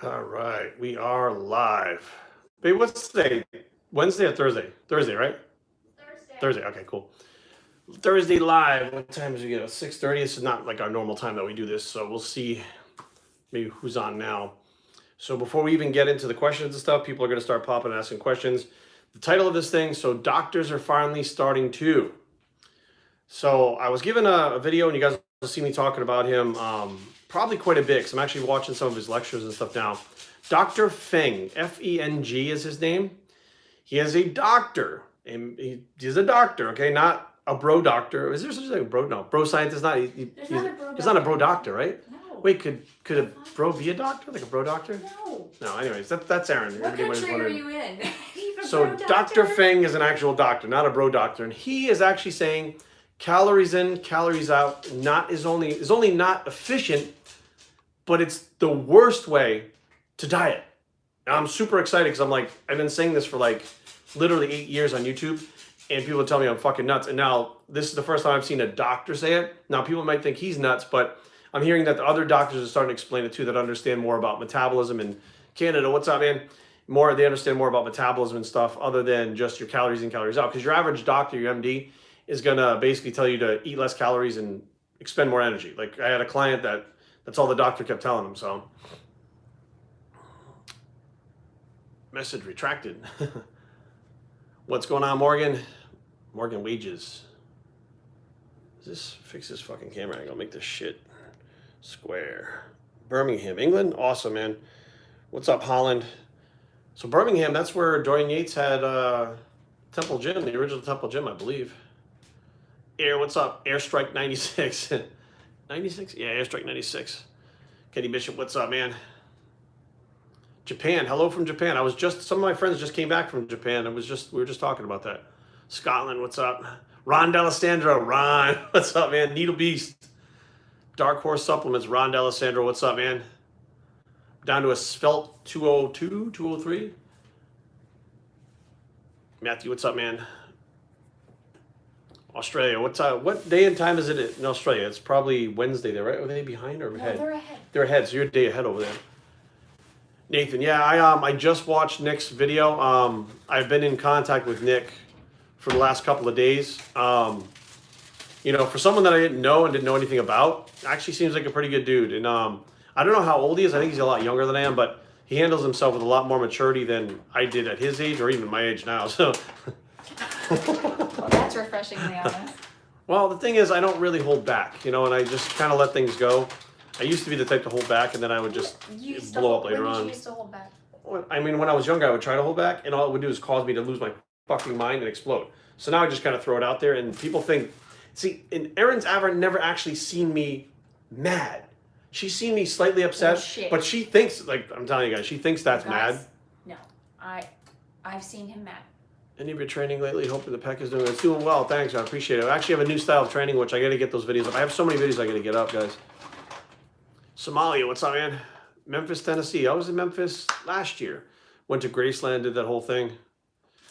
All right, we are live. Babe, what's today? Wednesday or Thursday? Thursday, right? Thursday. Okay, cool. Thursday live. What time is it? 6:30. This is not like our normal time that we do this, so we'll see maybe who's on now. So before we even get into the questions and stuff, people are going to start popping and asking questions. The title of this thing, so doctors are finally starting to. So I was given a video, and you guys will see me talking about him probably quite a bit because I'm actually watching some of his lectures and stuff now. Dr. Feng, F-E-N-G is his name. He is a doctor, and he's a doctor, okay, not a bro doctor. Is there such a thing? Bro? No, bro scientist. He's not a bro doctor, right? No. Wait, could a bro be a doctor? Like a bro doctor? No. No. Anyways, that's Aaron. What country are you in? So Dr. Feng is an actual doctor, not a bro doctor, and he is actually saying calories in, calories out. Is only not efficient, but it's the worst way to diet. And I'm super excited because I've been saying this for like literally 8 years on YouTube, and people tell me I'm fucking nuts. And now this is the first time I've seen a doctor say it. Now people might think he's nuts, but I'm hearing that the other doctors are starting to explain it too, that understand more about metabolism in Canada. What's up, man? They understand more about metabolism and stuff other than just your calories in, calories out. Because your average doctor, your MD, is gonna basically tell you to eat less calories and expend more energy. Like I had a client that's all the doctor kept telling him. So message retracted. What's going on, Morgan? Morgan Wages. Fix this fucking camera angle. Make this shit square. Birmingham, England. Awesome, man. What's up, Holland? So Birmingham, that's where Dorian Yates had Temple Gym, the original Temple Gym, I believe. Air, what's up? Airstrike 96. 96? Yeah, Airstrike 96. Kenny Bishop, what's up, man? Japan, hello from Japan. Some of my friends just came back from Japan. We were just talking about that. Scotland, what's up? Ron D'Alessandro, Ron, what's up, man? Needle Beast. Dark Horse Supplements, Ron D'Alessandro, what's up, man? Down to a svelte 202, 203. Matthew, what's up, man? Australia, what's up? What day and time is it in Australia? It's probably Wednesday there, right? Are they behind or ahead? No, they're ahead. They're ahead, so you're a day ahead over there. Nathan, yeah, I just watched Nick's video. I've been in contact with Nick for the last couple of days. For someone that I didn't know and didn't know anything about, actually seems like a pretty good dude. And I don't know how old he is. I think he's a lot younger than I am, but he handles himself with a lot more maturity than I did at his age or even my age now. So, well, that's refreshingly honest. Well, the thing is, I don't really hold back, and I just kind of let things go. I used to be the type to hold back, and then I would just blow up later on. When did you used to hold back? I mean, when I was younger, I would try to hold back, and all it would do is cause me to lose my fucking mind and explode. So now I just kind of throw it out there, and people think, and Erin's never actually seen me mad. She's seen me slightly upset, but she thinks, I'm telling you guys, she thinks that's mad. No, I've seen him mad. Any of your training lately? Hoping the pec is doing it. It's doing well, thanks, I appreciate it. I actually have a new style of training, which I got to get those videos up. I have so many videos I got to get up, guys. Somalia, what's up, man? Memphis, Tennessee. I was in Memphis last year. Went to Graceland, did that whole thing.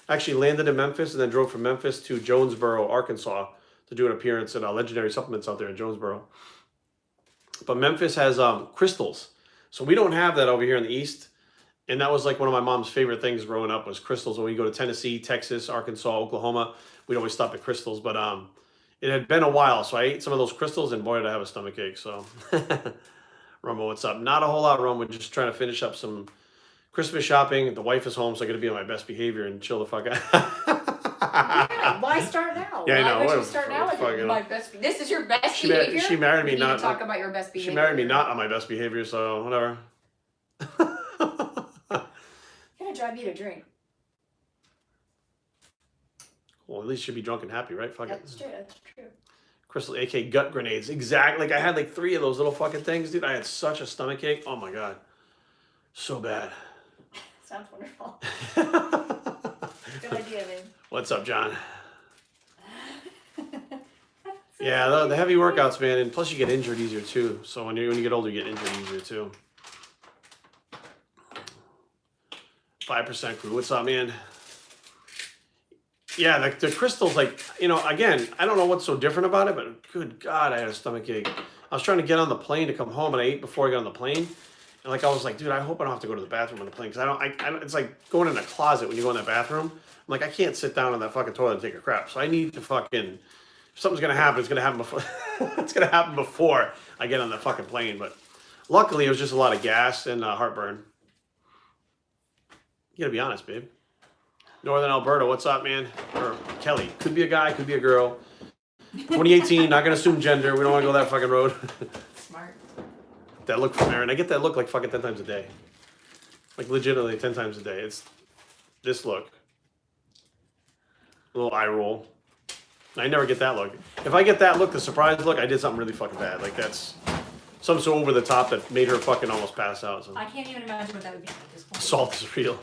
Actually landed in Memphis and then drove from Memphis to Jonesboro, Arkansas to do an appearance at Legendary Supplements out there in Jonesboro. But Memphis has crystals. So we don't have that over here in the East. And that was like one of my mom's favorite things growing up was crystals. When we go to Tennessee, Texas, Arkansas, Oklahoma, we'd always stop at crystals. But it had been a while, so I ate some of those crystals, and boy, did I have a stomach ache. So, Rumble, what's up? Not a whole lot, Rumble. We're just trying to finish up some Christmas shopping. The wife is home, so I got to be on my best behavior and chill the fuck out. Yeah, why start now? Yeah, I know. Why would you start now with my best? This is your best behavior. She married me not. Talk about your best behavior. She married me not on my best behavior, so whatever. Gonna drive you to drink. Well, at least you'd be drunk and happy, right? Fuck it. That's true. That's true. Crystal, AK gut grenades. Exactly. Like I had like 3 of those little fucking things, dude. I had such a stomach ache. Oh my god, so bad. Sounds wonderful. Good idea, man. What's up, John? Yeah, the heavy workouts, man, and plus you get injured easier too. So when you get older, you get injured easier too. 5% crew. What's up, man? Yeah, the crystals, again, I don't know what's so different about it, but good God, I had a stomach ache. I was trying to get on the plane to come home, and I ate before I got on the plane, And like I was like, dude, I hope I don't have to go to the bathroom on the plane because I don't. It's like going in a closet when you go in that bathroom. I'm like, I can't sit down on that fucking toilet and take a crap. So I need to fucking. If something's gonna happen, it's gonna happen before. It's gonna happen before I get on the fucking plane. But luckily, it was just a lot of gas and heartburn. You gotta be honest, babe. Northern Alberta, what's up, man? Or Kelly, could be a guy, could be a girl. 2018, not gonna assume gender. We don't want to go that fucking road. Smart. That look from Aaron. I get that look like fucking 10 times a day. Like legitimately 10 times a day. It's this look. A little eye roll. I never get that look. If I get that look, the surprise look, I did something really fucking bad. Like that's something so over the top that made her fucking almost pass out. So. I can't even imagine what that would be at this point. Salt is real.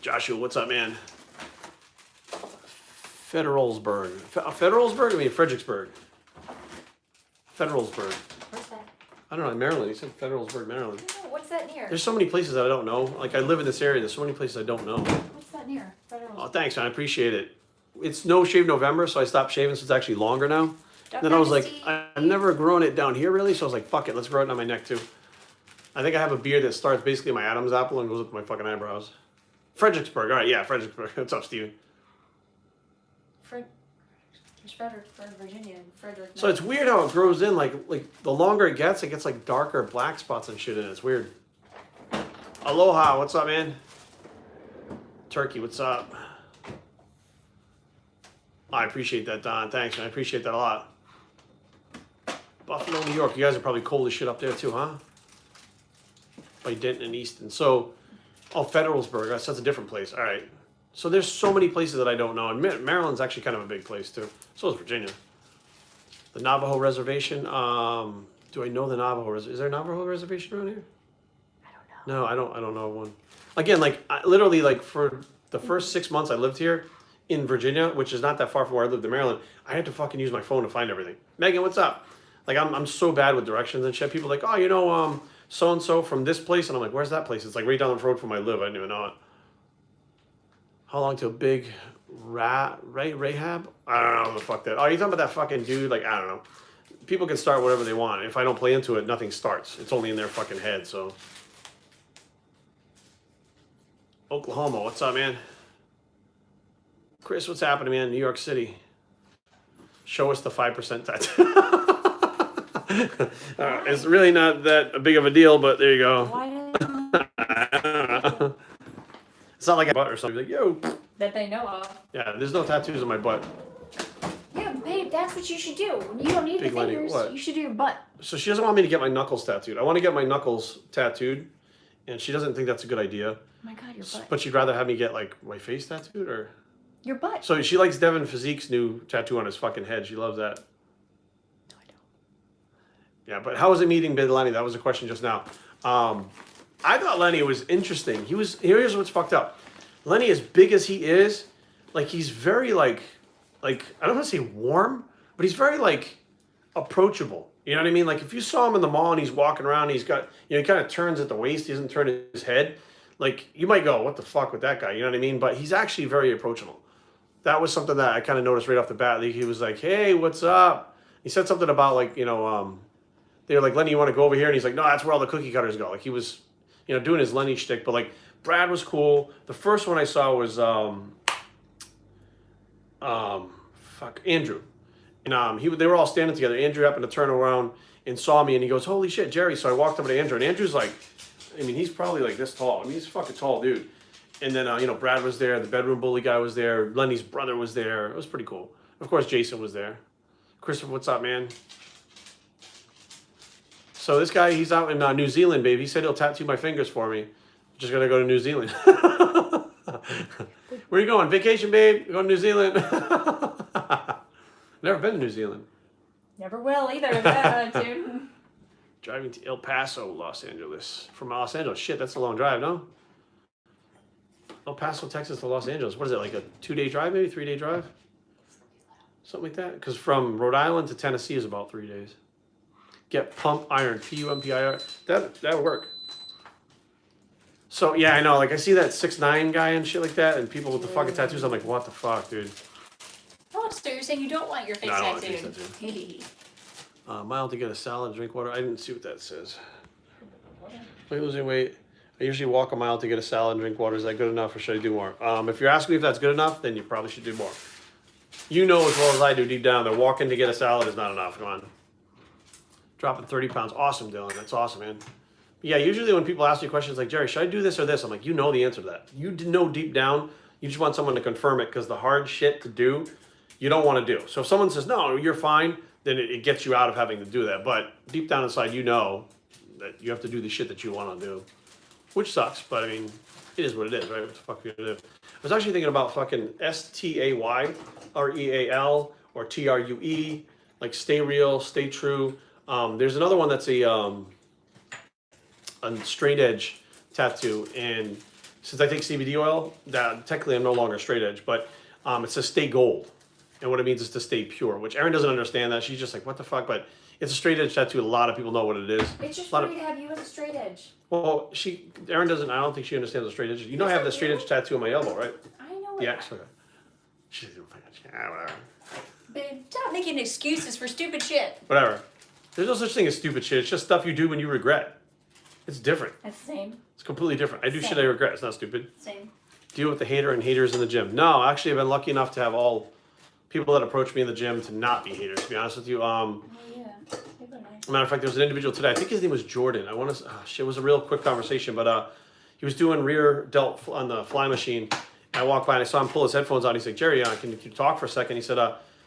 Joshua, what's up, man? Federalsburg. Federalsburg? I mean, Fredericksburg. Federalsburg. Where's that? I don't know, Maryland. He said Federalsburg, Maryland. No, what's that near? There's so many places that I don't know. Like, I live in this area. There's so many places I don't know. What's that near? Federal. Oh, thanks, man. I appreciate it. It's No Shave November, so I stopped shaving, so it's actually longer now. Then I was like, I've never grown it down here, really, so I was like, fuck it, let's grow it on my neck, too. I think I have a beard that starts basically my Adam's apple and goes up to my fucking eyebrows. Fredericksburg. All right, yeah, Fredericksburg. What's up, Steven? There's Fredericksburg, Virginia, and Frederick. So it's weird how it grows in. Like the longer it gets like darker black spots and shit in it. It's weird. Aloha, what's up, man? Turkey, what's up? I appreciate that, Don. Thanks, man. I appreciate that a lot. Buffalo, New York. You guys are probably cold as shit up there too, huh? By Denton and Easton. So, oh, Federalsburg. That's a different place. All right. So there's so many places that I don't know. And Maryland's actually kind of a big place too. So is Virginia. The Navajo Reservation. Do I know the Navajo Reservation? Is there a Navajo Reservation around here? I don't know. No, I don't know one. Again, like literally like for the first 6 months I lived here in Virginia, which is not that far from where I lived in Maryland, I had to fucking use my phone to find everything. Megan, what's up? Like I'm so bad with directions and shit. People are like, oh, you know, so-and-so from this place. And I'm like, where's that place? It's like right down the road from where I live. I didn't even know it. How long till Big Rahab? I don't know what the fuck that. Oh, you talking about that fucking dude? Like, I don't know. People can start whatever they want. If I don't play into it, nothing starts. It's only in their fucking head, so. Oklahoma, what's up, man? Chris, what's happening, man? New York City. Show us the 5% tattoo. It's really not that big of a deal, but there you go. Why I don't know. It's not like a butt or something. Like, yo. that they know of? Yeah, there's no tattoos on my butt. Yeah, babe, that's what you should do. When you don't need Big the lady, fingers, what? you should do your butt. So she doesn't want me to get my knuckles tattooed. I want to get my knuckles tattooed, and she doesn't think that's a good idea. Oh my god, your butt. But she'd rather have me get like my face tattooed, or. Your butt. So she likes Devin Physique's new tattoo on his fucking head. She loves that. No, I don't. Yeah, but how was it meeting Big Lenny? That was a question just now. I thought Lenny was interesting. Here's what's fucked up. Lenny, as big as he is, like he's very like I don't want to say warm, but he's very like approachable. You know what I mean? Like if you saw him in the mall and he's walking around, he's got, you know, he kind of turns at the waist, he doesn't turn his head. Like you might go, what the fuck with that guy? You know what I mean? But he's actually very approachable. That was something that I kind of noticed right off the bat. Like, he was like, hey, what's up? He said something about like, you know, they were like, Lenny, you want to go over here? And he's like, no, that's where all the cookie cutters go. Like he was, you know, doing his Lenny shtick, but like Brad was cool. The first one I saw was Andrew. And they were all standing together. Andrew happened to turn around and saw me and he goes, holy shit, Jerry. So I walked over to Andrew and Andrew's like, I mean, he's probably like this tall. I mean, he's a fucking tall dude. And then, you know, Brad was there. The bedroom bully guy was there. Lenny's brother was there. It was pretty cool. Of course, Jason was there. Christopher, what's up, man? So this guy, he's out in New Zealand, babe. He said he'll tattoo my fingers for me. Just gonna go to New Zealand. Where you going? Vacation, babe? You going to New Zealand? Never been to New Zealand. Never will either, dude. Driving to El Paso, Los Angeles. From Los Angeles. Shit, that's a long drive, no? El Paso, Texas to Los Angeles. What is it, like a 2-day drive, maybe? 3-day drive? Something like that? Because from Rhode Island to Tennessee is about 3 days. Get pump iron, P-U-M-P-I-R. That would work. So, yeah, I know. Like, I see that 6'9" guy and shit like that, and people with the fucking tattoos. I'm like, what the fuck, dude? Oh, so you're saying you don't want your face No, I don't want tattooed? my face Mild to get a salad, drink water. I didn't see what that says. Am I losing weight? I usually walk a mile to get a salad and drink water. Is that good enough, or should I do more? If you're asking me if that's good enough, then you probably should do more. You know as well as I do deep down that walking to get a salad is not enough. Come on. Dropping 30 pounds. Awesome, Dylan. That's awesome, man. Yeah, usually when people ask me questions like, Jerry, should I do this or this? I'm like, you know the answer to that. You know deep down, you just want someone to confirm it because the hard shit to do, you don't want to do. So if someone says, no, you're fine, then it gets you out of having to do that. But deep down inside, you know that you have to do the shit that you want to do. Which sucks, but I mean, it is what it is, right? What the fuck are you gonna do? I was actually thinking about fucking STAYREAL or TRUE, like stay real, stay true. There's another one that's a straight edge tattoo, and since I take CBD oil, that technically I'm no longer straight edge, but it says stay gold, and what it means is to stay pure. Which Erin doesn't understand that. She's just like, what the fuck? But it's a straight edge tattoo. A lot of people know what it is. It's just funny to have you as a straight edge. Well, Erin doesn't. I don't think she understands the straight edge. You know, I have the straight edge tattoo on my elbow, right? I know it. The X. Okay. She's whatever. Babe, stop making excuses for stupid shit. Whatever. There's no such thing as stupid shit. It's just stuff you do when you regret. It's different. That's the same. It's completely different. I do shit I regret. It's not stupid. Same. Deal with the hater and haters in the gym. No, actually, I've been lucky enough to have all people that approach me in the gym to not be haters. To be honest with you. Oh yeah. Matter of fact, there was an individual today. I think his name was Jordan. I want to. Shit, it was a real quick conversation, but he was doing rear delt on the fly machine. And I walked by and I saw him pull his headphones out. He's like, Jerry, can you talk for a second? He said,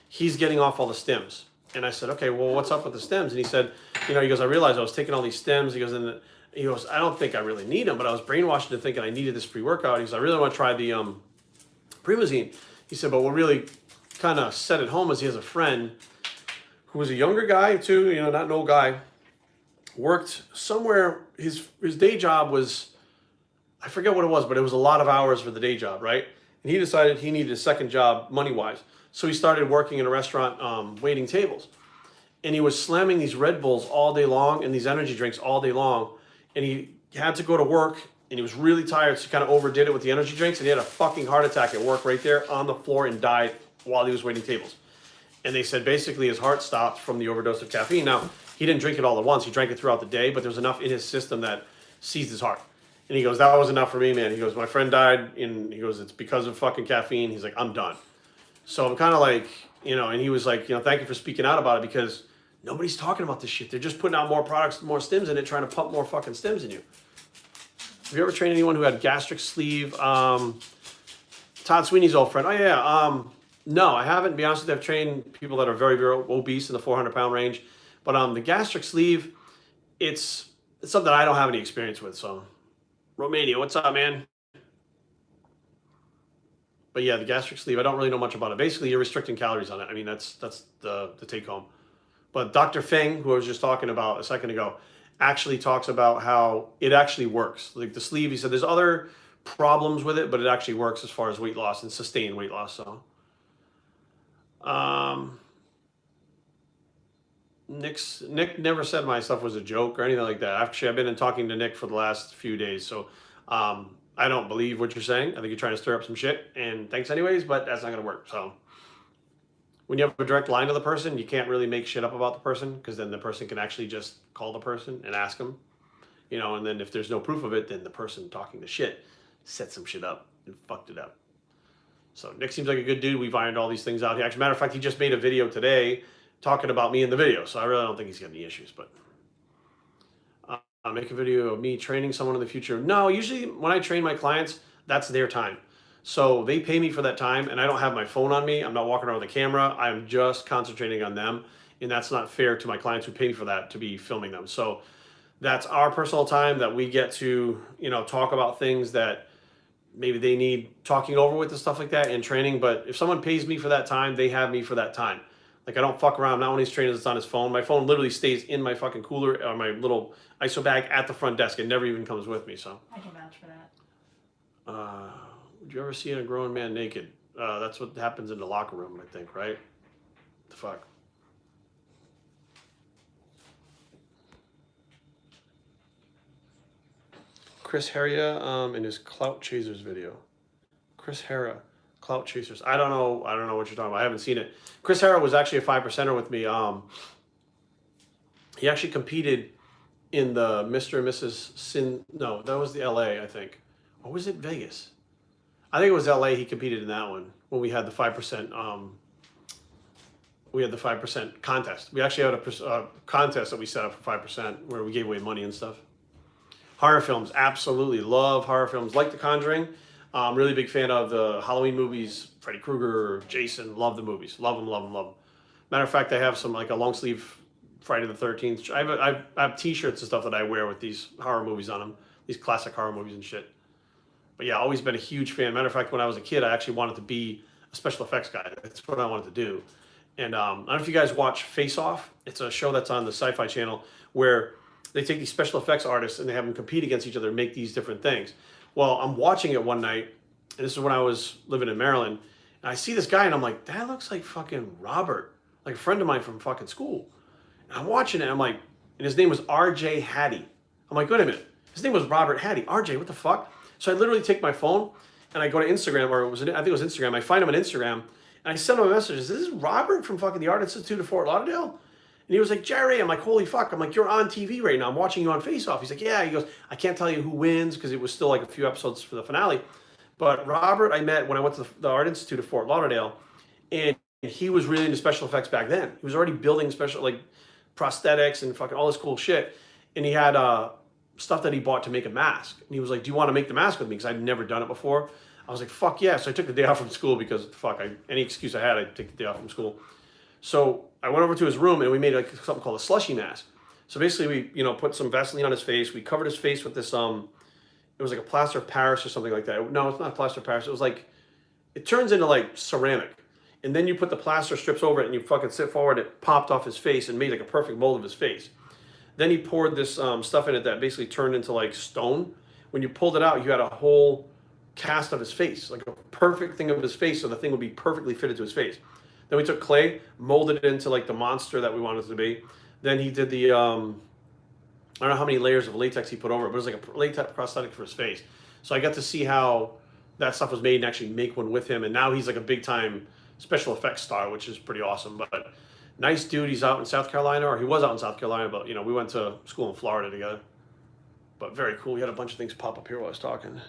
he's getting off all the stems. And I said, okay, well, what's up with the stems? And he said, he goes, I realized I was taking all these stems. He goes, I don't think I really need them, but I was brainwashed into thinking I needed this pre-workout. He goes, I really want to try the Primousine. He said, but what really kind of set it home is he has a friend who was a younger guy too, not an old guy, worked somewhere. His day job was, I forget what it was, but it was a lot of hours for the day job, right? And he decided he needed a second job money-wise. So he started working in a restaurant waiting tables. And he was slamming these Red Bulls all day long and these energy drinks all day long. And he had to go to work and he was really tired, so he kind of overdid it with the energy drinks and he had a fucking heart attack at work right there on the floor and died while he was waiting tables. And they said basically his heart stopped from the overdose of caffeine. Now, he didn't drink it all at once. He drank it throughout the day, but there was enough in his system that seized his heart. And he goes, that was enough for me, man. He goes, my friend died, and he goes, it's because of fucking caffeine. He's like, I'm done. So I'm kind of like, and he was like, thank you for speaking out about it because nobody's talking about this shit. They're just putting out more products, more stems in it, trying to pump more fucking stems in you. Have you ever trained anyone who had gastric sleeve? Todd Sweeney's old friend. Oh, yeah. No, I haven't. To be honest with you, I've trained people that are very, very obese in the 400-pound range. But the gastric sleeve, it's something I don't have any experience with. So, Romania, what's up, man? But yeah, the gastric sleeve, I don't really know much about it. Basically, you're restricting calories on it. I mean, that's the take home. But Dr. Feng, who I was just talking about a second ago, actually talks about how it actually works. Like the sleeve, he said there's other problems with it, but it actually works as far as weight loss and sustained weight loss. So, Nick never said my stuff was a joke or anything like that. Actually, I've been talking to Nick for the last few days, so I don't believe what you're saying. I think you're trying to stir up some shit, and thanks anyways, but that's not going to work. So when you have a direct line to the person, you can't really make shit up about the person because then the person can actually just call the person and ask them, and then if there's no proof of it, then the person talking the shit set some shit up and fucked it up. So Nick seems like a good dude. We've ironed all these things out. He actually, matter of fact, he just made a video today talking about me in the video. So I really don't think he's got any issues, but I'll make a video of me training someone in the future. No, usually when I train my clients, that's their time. So they pay me for that time and I don't have my phone on me. I'm not walking around with a camera. I'm just concentrating on them. And that's not fair to my clients who pay me for that to be filming them. So that's our personal time that we get to, talk about things that maybe they need talking over with and stuff like that in training. But if someone pays me for that time, they have me for that time. Like I don't fuck around. Not when he's training, it's on his phone. My phone literally stays in my fucking cooler or my little ISO bag at the front desk. It never even comes with me. So I can vouch for that. Would you ever see a grown man naked? That's what happens in the locker room, I think, right? The fuck. Chris Heria in his Clout Chasers video. Chris Hera, Clout Chasers. I don't know what you're talking about. I haven't seen it. Chris Hera was actually a 5%er with me. He actually competed in the Mr. and Mrs. Sin. No, that was the LA, I think. Or was it Vegas? I think it was LA. He competed in that one when we had the 5%. We had the 5% contest. We actually had a contest that we set up for 5% where we gave away money and stuff. Horror films, absolutely love horror films. Like The Conjuring. I'm really big fan of the Halloween movies. Freddy Krueger, Jason, love the movies. Love them, love them, love them. Matter of fact, I have some like a long sleeve Friday the 13th. I have t-shirts and stuff that I wear with these horror movies on them. These classic horror movies and shit. But yeah, always been a huge fan. Matter of fact, when I was a kid, I actually wanted to be a special effects guy. That's what I wanted to do. And I don't know if you guys watch Face Off. It's a show that's on the Sci-Fi Channel where they take these special effects artists and they have them compete against each other and make these different things. Well, I'm watching it one night, and this is when I was living in Maryland, and I see this guy, and I'm like, that looks like fucking Robert, like a friend of mine from fucking school. And I'm watching it, and I'm like, and his name was R.J. Hattie. I'm like, wait a minute. His name was Robert Hattie. R.J., what the fuck? So I literally take my phone, and I go to Instagram, or I think it was Instagram. I find him on Instagram, and I send him a message. This is Robert from fucking the Art Institute of Fort Lauderdale. And he was like, Jerry. I'm like, holy fuck. I'm like, you're on TV right now. I'm watching you on Face Off. He's like, yeah. He goes, I can't tell you who wins because it was still like a few episodes for the finale. But Robert, I met when I went to the Art Institute of Fort Lauderdale, and he was really into special effects back then. He was already building special, like, prosthetics and fucking all this cool shit. And he had stuff that he bought to make a mask. And he was like, do you want to make the mask with me? Because I'd never done it before. I was like, fuck yeah. So I took the day off from school because, fuck, any excuse I had, I'd take the day off from school. So I went over to his room and we made like something called a slushy mask. So basically we, put some Vaseline on his face. We covered his face with this, it was like a plaster of Paris or something like that. No, it's not plaster of Paris. It was like, it turns into like ceramic. And then you put the plaster strips over it and you fucking sit forward. It popped off his face and made like a perfect mold of his face. Then he poured this stuff in it that basically turned into like stone. When you pulled it out, you had a whole cast of his face, like a perfect thing of his face. So the thing would be perfectly fitted to his face. Then we took clay, molded it into like the monster that we wanted it to be. Then he did the, I don't know how many layers of latex he put over it, but it was like a latex prosthetic for his face. So I got to see how that stuff was made and actually make one with him. And now he's like a big time special effects star, which is pretty awesome. But nice dude. He's out in South Carolina, or he was out in South Carolina, but we went to school in Florida together. But very cool. He had a bunch of things pop up here while I was talking.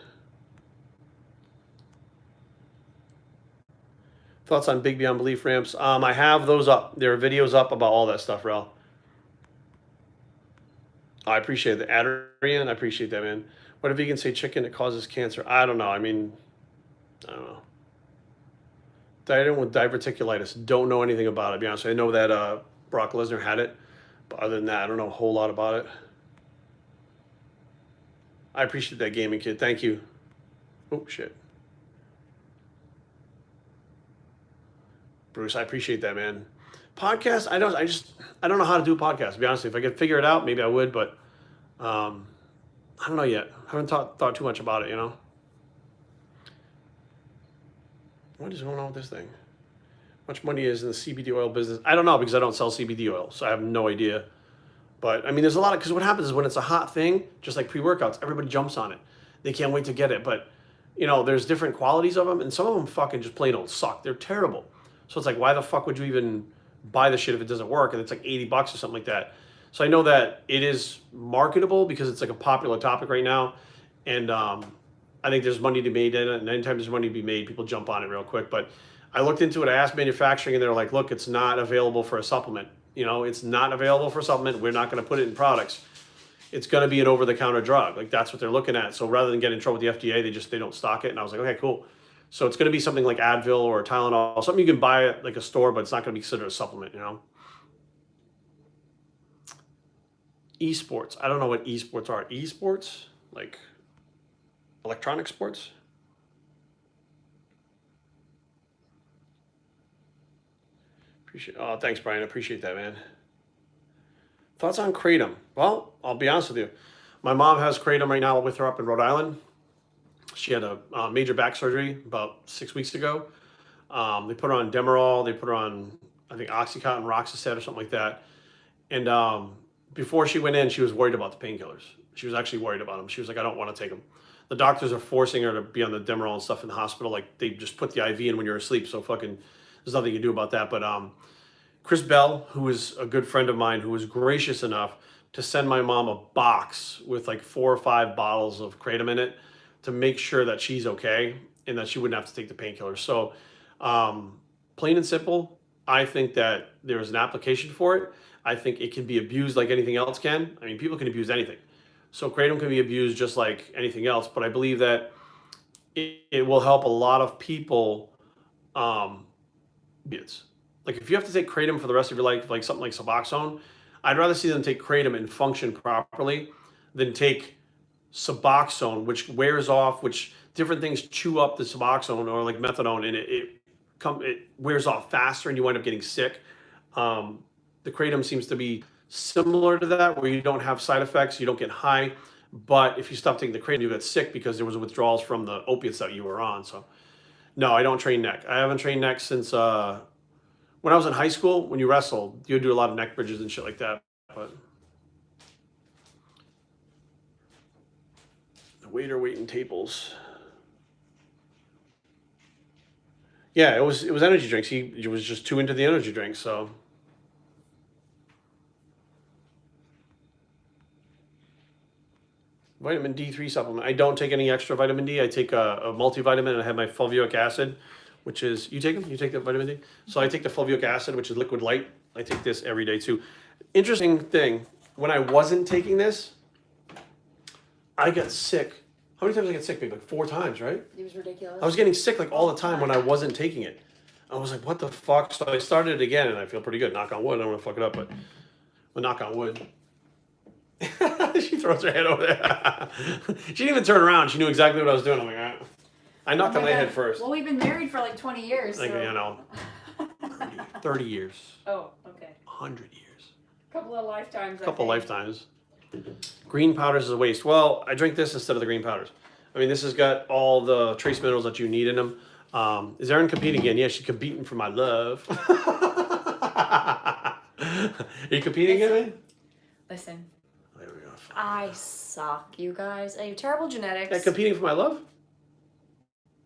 Thoughts on Big Beyond Belief ramps? I have those up. There are videos up about all that stuff, Rel. I appreciate the Adrian. I appreciate that, man. What if you can say chicken that causes cancer? I don't know. I don't know. Dieting with diverticulitis. Don't know anything about it, to be honest. I know that Brock Lesnar had it. But other than that, I don't know a whole lot about it. I appreciate that, gaming kid. Thank you. Oh, shit. Bruce, I appreciate that, man. Podcast, I don't know how to do a podcast, to be honest. If I could figure it out, maybe I would, but I don't know yet. I haven't thought too much about it, What is going on with this thing? How much money is in the CBD oil business? I don't know because I don't sell CBD oil, so I have no idea. But, there's a lot of, because what happens is when it's a hot thing, just like pre-workouts, everybody jumps on it. They can't wait to get it, but, there's different qualities of them, and some of them fucking just plain old suck. They're terrible. So it's like, why the fuck would you even buy the shit if it doesn't work? And it's like $80 or something like that. So I know that it is marketable because it's like a popular topic right now. And I think there's money to be made in it. And anytime there's money to be made, people jump on it real quick. But I looked into it. I asked manufacturing and they're like, look, it's not available for a supplement. It's not available for a supplement. We're not going to put it in products. It's going to be an over-the-counter drug. Like that's what they're looking at. So rather than get in trouble with the FDA, they don't stock it. And I was like, okay, cool. So it's going to be something like Advil or Tylenol, something you can buy at like a store, but it's not going to be considered a supplement, Esports. I don't know what esports are. Esports? Like electronic sports? Thanks, Brian. I appreciate that, man. Thoughts on Kratom? Well, I'll be honest with you. My mom has Kratom right now with her up in Rhode Island. She had a major back surgery about 6 weeks ago. They put her on Demerol. They put her on, I think, Oxycontin, Roxicet or something like that. And before she went in, she was worried about the painkillers. She was actually worried about them. She was like, I don't want to take them. The doctors are forcing her to be on the Demerol and stuff in the hospital. Like, they just put the IV in when you're asleep. So fucking, there's nothing you can do about that. But Chris Bell, who is a good friend of mine, who was gracious enough to send my mom a box with like 4 or 5 bottles of Kratom in it to make sure that she's okay and that she wouldn't have to take the painkillers. So, plain and simple, I think that there's an application for it. I think it can be abused like anything else can. I mean, people can abuse anything. So Kratom can be abused just like anything else, but I believe that it will help a lot of people. It's like if you have to take Kratom for the rest of your life, like something like Suboxone, I'd rather see them take Kratom and function properly than take Suboxone, which wears off, which different things chew up the Suboxone or like methadone, and it wears off faster, and you wind up getting sick. The Kratom seems to be similar to that, where you don't have side effects, you don't get high, but if you stop taking the Kratom, you get sick because there was withdrawals from the opiates that you were on. So, no, I don't train neck. I haven't trained neck since when I was in high school. When you wrestled, you would do a lot of neck bridges and shit like that. But the waiter waiting tables. Yeah, it was energy drinks. He was just too into the energy drinks, so. Vitamin D3 supplement. I don't take any extra vitamin D. I take a multivitamin, and I have my fulvic acid, which is, you take them? You take the vitamin D? So I take the fulvic acid, which is liquid light. I take this every day too. Interesting thing, when I wasn't taking this, I got sick. How many times did I get sick? Maybe like 4 times, right? It was ridiculous. I was getting sick like all the time when I wasn't taking it. I was like, what the fuck? So I started it again, and I feel pretty good. Knock on wood. I don't want to fuck it up, but knock on wood. She throws her head over there. She didn't even turn around. She knew exactly what I was doing. I'm like, ah. I knocked on my head first. Well, we've been married for like 20 years. Like, so. you know, 30 years. Oh, okay. 100 years. Couple of lifetimes. A couple lifetimes. Green powders is a waste. Well, I drink this instead of the green powders. I mean, this has got all the trace minerals that you need in them. Is Erin competing again? Yeah, she's competing for my love. Are you competing again, man? Listen. There we go. I suck, you guys. I have terrible genetics. Yeah, competing for my love?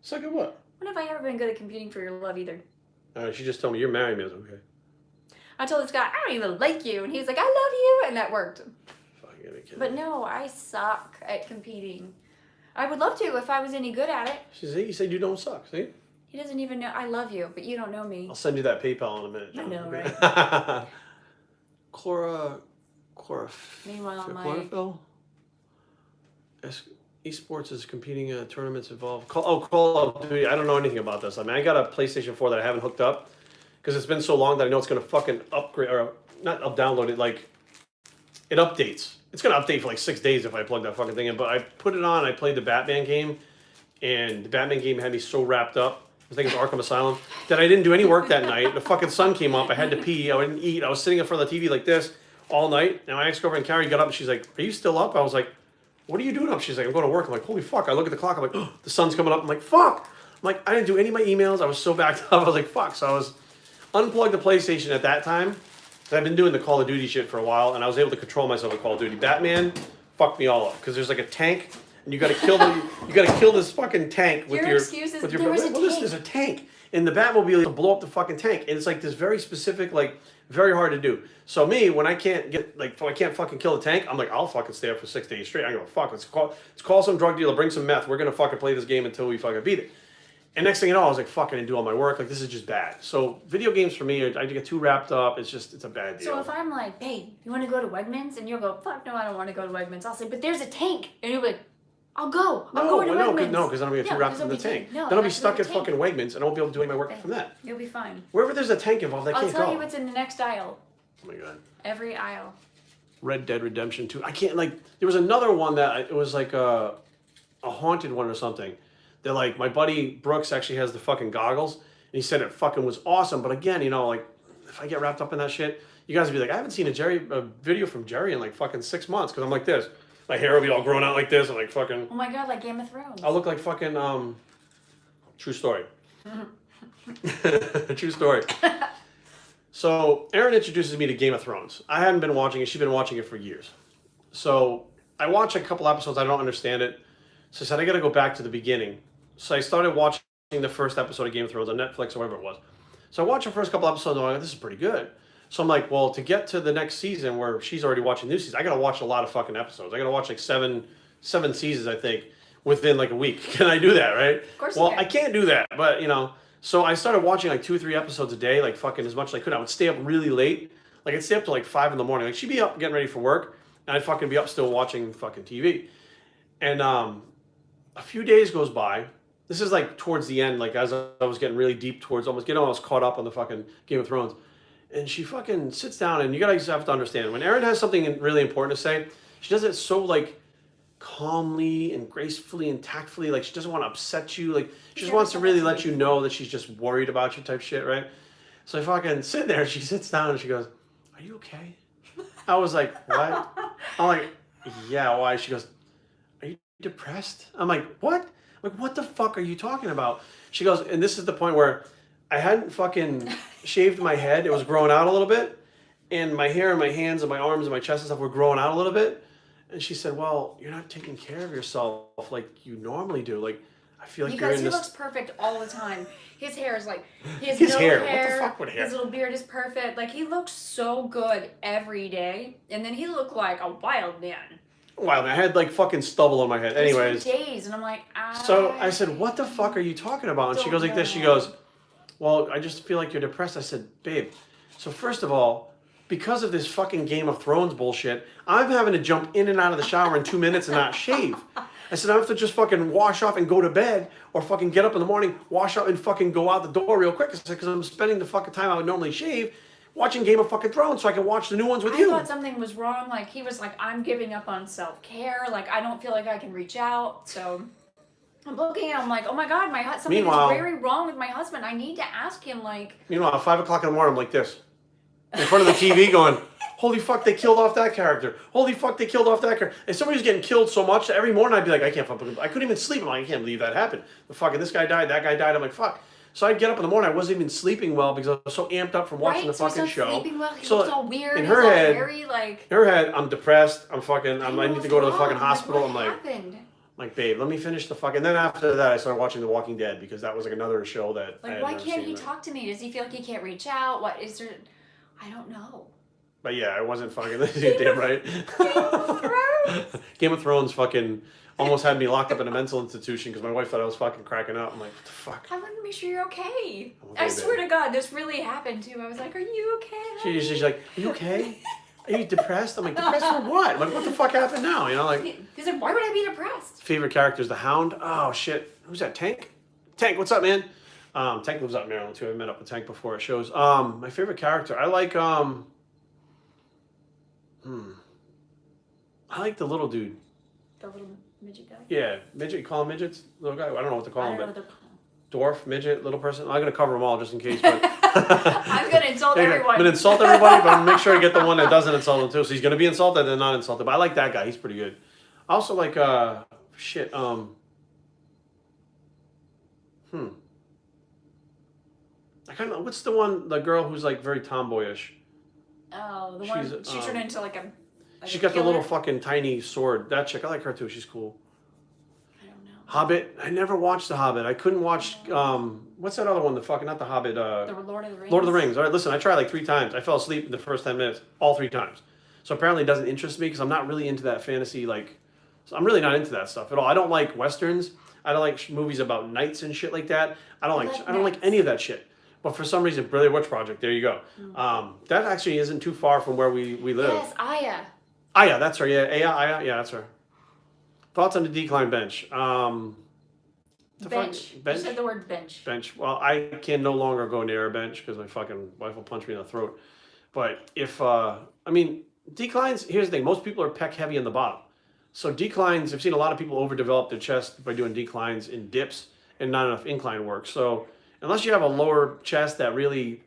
Suck at what? When have I ever been good at competing for your love either? She just told me you're marrying me. I was okay. I told this guy, I don't even like you. And he's like, I love you. And that worked. Fucking gotta be kidding But me. no, I suck at competing. I would love to if I was any good at it. She said, you said you don't suck, see? He doesn't even know. I love you, but you don't know me. I'll send you that PayPal in a minute. I know, right? Meanwhile, chlorophyll? Esports is competing in tournaments involved. Call of Duty. I don't know anything about this. I mean, I got a PlayStation 4 that I haven't hooked up because it's been so long that I know it's going to fucking upgrade, or not download it, like, it updates. It's going to update for like 6 days if I plug that fucking thing in. But I put it on, I played the Batman game, and the Batman game had me so wrapped up. I think it's Arkham Asylum, that I didn't do any work that night. The fucking sun came up. I had to pee. I didn't eat. I was sitting in front of the TV like this all night. And my ex-girlfriend Carrie got up and she's like, are you still up? I was like, what are you doing up? She's like, I'm going to work. I'm like, holy fuck. I look at the clock. I'm like, oh, the sun's coming up. I'm like, fuck. I'm like, I didn't do any of my emails. I was so backed up. I was like, fuck. So I was unplugged the PlayStation at that time. I've been doing the Call of Duty shit for a while, and I was able to control myself with Call of Duty. Batman fucked me all up because there's like a tank, and you got to kill this fucking tank with your excuses. with your. There was a tank. There's a tank in the Batmobile to blow up the fucking tank, and it's like this very specific, like very hard to do. So me, when I can't fucking kill the tank, I'm like, I'll fucking stay up for 6 days straight. I go, fuck, let's call some drug dealer, bring some meth. We're gonna fucking play this game until we fucking beat it. And next thing you know, I was like, fucking, and do all my work. Like, this is just bad. So video games for me, I get too wrapped up. It's a bad deal. So if I'm like, babe, you want to go to Wegmans? And you'll go, fuck no, I don't want to go to Wegmans. I'll say, but there's a tank. And you'll be like, I'll go. I'm going to Wegmans. No, because then I'll get too wrapped up in the tank. Then I'll be stuck at fucking Wegmans, and I won't be able to do any of my work from that. You'll be fine. Wherever there's a tank involved, I can't go. I'll tell you what's in the next aisle. Oh my god. Every aisle. Red Dead Redemption 2. I can't, like, there was another one that, it was like a haunted one or something. They're like, my buddy Brooks actually has the fucking goggles, and he said it fucking was awesome. But again, you know, like, if I get wrapped up in that shit, you guys would be like, I haven't seen a video from Jerry in like fucking 6 months, because I'm like this. My hair will be all grown out like this, and like fucking. Oh my god, like Game of Thrones. I'll look like fucking, true story. True story. So, Erin introduces me to Game of Thrones. I hadn't been watching it. She'd been watching it for years. So, I watched a couple episodes. I don't understand it. So, I said, I got to go back to the beginning. So, I started watching the first episode of Game of Thrones on Netflix or whatever it was. So, I watched the first couple episodes, and I'm like, this is pretty good. So I'm like, well, to get to the next season where she's already watching new season, I gotta watch a lot of fucking episodes. I gotta watch like seven seasons, I think, within like a week. Can I do that, right? Of course Well, you I can. can't do that, but you know, so I started watching like 2 or 3 episodes a day, like fucking as much as I could. I would stay up really late. Like I'd stay up till like 5 in the morning. Like she'd be up getting ready for work, and I'd fucking be up still watching fucking TV. And a few days goes by. This is like towards the end, like as I was getting really deep towards almost getting almost caught up on the fucking Game of Thrones. And she fucking sits down, and you guys have to understand, when Erin has something really important to say, she does it so like calmly and gracefully and tactfully. Like she doesn't want to upset you. Like she just wants to really let you know that she's just worried about you type shit, right? So I fucking sit there, and she sits down, and she goes, "Are you okay?" I was like, "What?" I'm like, "Yeah, why?" She goes, "Are you depressed?" I'm like, "What?" I'm like, "What the fuck are you talking about?" She goes, and this is the point where I hadn't fucking shaved my head. It was growing out a little bit. And my hair and my hands and my arms and my chest and stuff were growing out a little bit. And she said, well, you're not taking care of yourself like you normally do. Like, I feel like you're in Because he this... looks perfect all the time. His hair is like, his His no hair. hair, What the fuck with hair? his little beard is perfect. Like, he looks so good every day. And then he looked like a wild man. Wow, I had like fucking stubble on my head. Anyways. For days. And I'm like, So I said, what the fuck are you talking about? And she goes like this. She goes, well, I just feel like you're depressed. I said, babe, so first of all, because of this fucking Game of Thrones bullshit, I'm having to jump in and out of the shower in 2 minutes and not shave. I said, I have to just fucking wash off and go to bed, or fucking get up in the morning, wash up and fucking go out the door real quick. I said, because I'm spending the fucking time I would normally shave watching Game of fucking Thrones so I can watch the new ones with you. I thought something was wrong. Like, he was like, I'm giving up on self-care. Like, I don't feel like I can reach out. So I'm looking at him like, oh my God, something is very wrong with my husband. I need to ask him, like... Meanwhile, at 5 o'clock in the morning, I'm like this. In front of the TV going, holy fuck, they killed off that character. Holy fuck, they killed off that character. And somebody was getting killed so much that every morning I'd be like, I couldn't even sleep. I'm like, I can't believe that happened. The fucking, this guy died, that guy died. I'm like, fuck. So I'd get up in the morning. I wasn't even sleeping well because I was so amped up from watching the fucking show. Sleeping well. He looks all weird. In her head, very, like... in her head, I'm depressed. I need to go to the fucking hospital. I'm like, babe, let me finish the fucking... Then after that, I started watching The Walking Dead because that was like another show that I like, had why never can't seen he that. talk to me? Does he feel like he can't reach out? What is there... I don't know. But yeah, I wasn't fucking... You're damn right. Game of Thrones fucking almost had me locked up in a mental institution because my wife thought I was fucking cracking up. I'm like, what the fuck? I want to make sure you're okay. Okay, I swear to God, this really happened too. I was like, are you okay? She's like, are you okay? Are you depressed? I'm like, depressed for what? I'm like, what the fuck happened now? You know, like... He's like, why would I be depressed? Favorite character is the Hound. Oh, shit. Who's that? Tank? Tank, what's up, man? Tank lives out in Maryland, too. I met up with Tank before it shows. My favorite character. I like, I like the little dude. The little midget guy? Yeah. Midget. You call him midgets? Little guy? I don't know what to call I him. don't know But what they're called. dwarf, midget, little person. I'm going to cover them all just in case. But I'm going to insult everyone. I'm going to insult everybody, but I'm going to make sure I get the one that doesn't insult them, too. So he's going to be insulted and not insulted. But I like that guy. He's pretty good. I also like, shit, I kind of, what's the one, the girl who's like very tomboyish? Oh, the one, she turned into like a... She got the little fucking tiny sword. That chick, I like her too. She's cool. I don't know. Hobbit. I never watched The Hobbit. I couldn't watch. What's that other one? The fucking not The Hobbit. The Lord of the Rings. Lord of the Rings. All right, listen. I tried like 3 times. I fell asleep in the first 10 minutes, all 3 times. So apparently, it doesn't interest me because I'm not really into that fantasy. Like, so I'm really not into that stuff at all. I don't like westerns. I don't like movies about knights and shit like that. I don't like any of that shit. But for some reason, Blair Witch Project. There you go. That actually isn't too far from where we live. Yes, Aya. Aya, that's her. Yeah, Aya. Yeah, that's her. Thoughts on the decline bench? Bench. You said the word bench. Bench. Well, I can no longer go near a bench because my fucking wife will punch me in the throat. But if declines. Here's the thing: most people are pec heavy in the bottom. So declines. I've seen a lot of people overdevelop their chest by doing declines in dips and not enough incline work. So unless you have a lower chest that really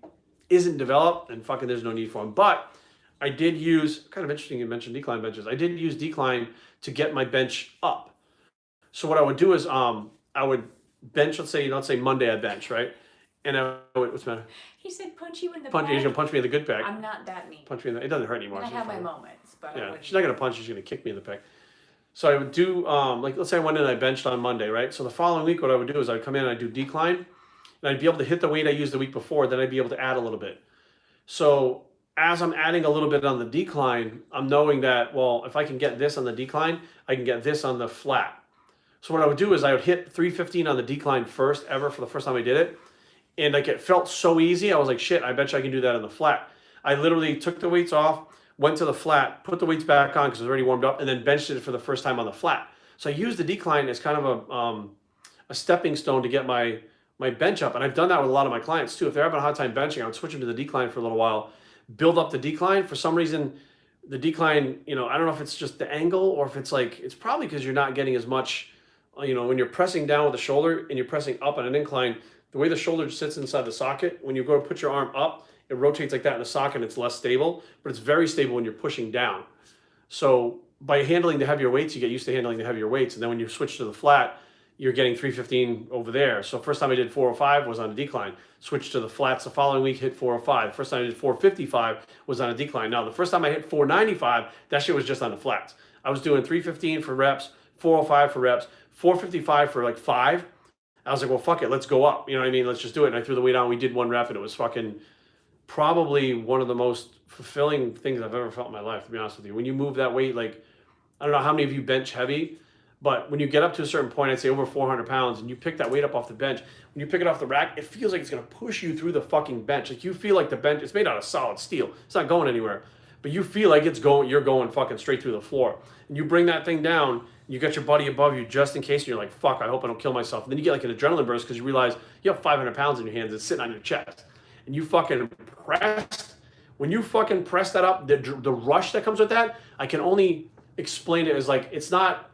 isn't developed, then fucking there's no need for them. But I did use, kind of interesting you mentioned decline benches. I did use decline to get my bench up. So what I would do is I would bench, let's say Monday I bench, right? And I would, what's the matter? He said punch you in the He's back. going to punch me in the good peg. I'm not that mean. Punch me in the, it doesn't hurt anymore. I have my moments, but yeah, she's not going to punch, she's going to kick me in the peg. So I would do, like let's say I went in and I benched on Monday, right? So the following week what I would do is I'd come in and I'd do decline. And I'd be able to hit the weight I used the week before, then I'd be able to add a little bit. So as I'm adding a little bit on the decline, I'm knowing that, well, if I can get this on the decline, I can get this on the flat. So what I would do is I would hit 315 on the decline first ever for the first time I did it. And like it felt so easy. I was like, shit, I bet you I can do that on the flat. I literally took the weights off, went to the flat, put the weights back on because it was already warmed up, and then benched it for the first time on the flat. So I used the decline as kind of a stepping stone to get my bench up. And I've done that with a lot of my clients too. If they're having a hard time benching, I would switch them to the decline for a little while, build up the decline. For some reason, the decline, I don't know if it's just the angle or if it's like, it's probably because you're not getting as much, when you're pressing down with the shoulder and you're pressing up on an incline, the way the shoulder sits inside the socket, when you go to put your arm up, it rotates like that in the socket and it's less stable, but it's very stable when you're pushing down. So by handling the heavier weights, you get used to handling the heavier weights. And then when you switch to the flat, you're getting 315 over there. So first time I did 405 was on a decline. Switched to the flats the following week, hit 405. First time I did 455 was on a decline. Now the first time I hit 495, that shit was just on the flats. I was doing 315 for reps, 405 for reps, 455 for like 5. I was like, well, fuck it, let's go up. You know what I mean? Let's just do it. And I threw the weight on. We did one rep, and it was fucking probably one of the most fulfilling things I've ever felt in my life, to be honest with you. When you move that weight, like, I don't know how many of you bench heavy, but when you get up to a certain point, I'd say over 400 pounds, and you pick that weight up off the bench, when you pick it off the rack, it feels like it's going to push you through the fucking bench. Like, you feel like the bench, it's made out of solid steel. It's not going anywhere. But you feel like you're going fucking straight through the floor. And you bring that thing down, you got your buddy above you just in case, and you're like, fuck, I hope I don't kill myself. And then you get like an adrenaline burst because you realize you have 500 pounds in your hands. It's sitting on your chest. And you fucking press. When you fucking press that up, the rush that comes with that, I can only explain it as like, it's not